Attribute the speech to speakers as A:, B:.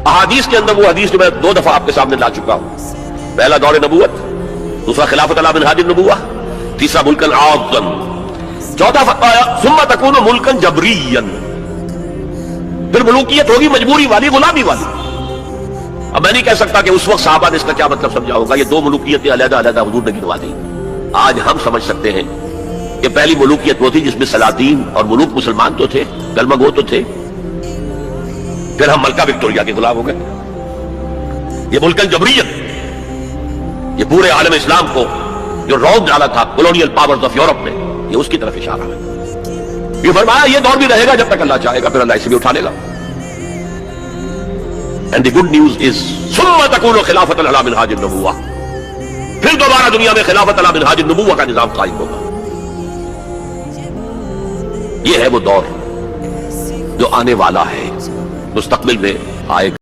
A: احادیث کے اندر وہ حدیث جو میں 2 دفعہ آپ کے سامنے لا چکا ہوں، پہلا دور نبوت، دوسرا خلافت علی منہاج النبوہ، تیسرا ملکن عاضا، چوتھا فرمایا ثم تکون ملکن جبریا، پھر ملوکیت ہوگی مجبوری والی، غلامی والی۔ اب میں نہیں کہہ سکتا کہ اس وقت صحابہ نے اس کا کیا مطلب سمجھا ہوگا، یہ 2 ملوکیتیں علیحدہ علیحدہ حضور نے گنوا دی۔ آج ہم سمجھ سکتے ہیں کہ پہلی ملوکیت وہ تھی جس میں سلاطین اور ملوک مسلمان تو تھے، کلمہ گو تو تھے، پھر ہم ملکہ وکٹوریہ کے غلام ہو گئے۔ یہ ملکن جبریت، یہ پورے عالم اسلام کو جو رونق ڈالا تھا کولونیل پاورز آف یورپ میں، یہ اس کی طرف اشارہ ہے۔ یہ فرمایا یہ دور بھی رہے گا جب تک اللہ چاہے گا، پھر اللہ اسے بھی اٹھا لے گا۔ And the good news is ثم تکون خلافت علی منہاج النبوہ، پھر دوبارہ دنیا میں خلافت علی منہاج النبوہ کا نظام قائم ہوگا۔ یہ ہے وہ دور جو آنے والا ہے، مستقبل میں آئے گا۔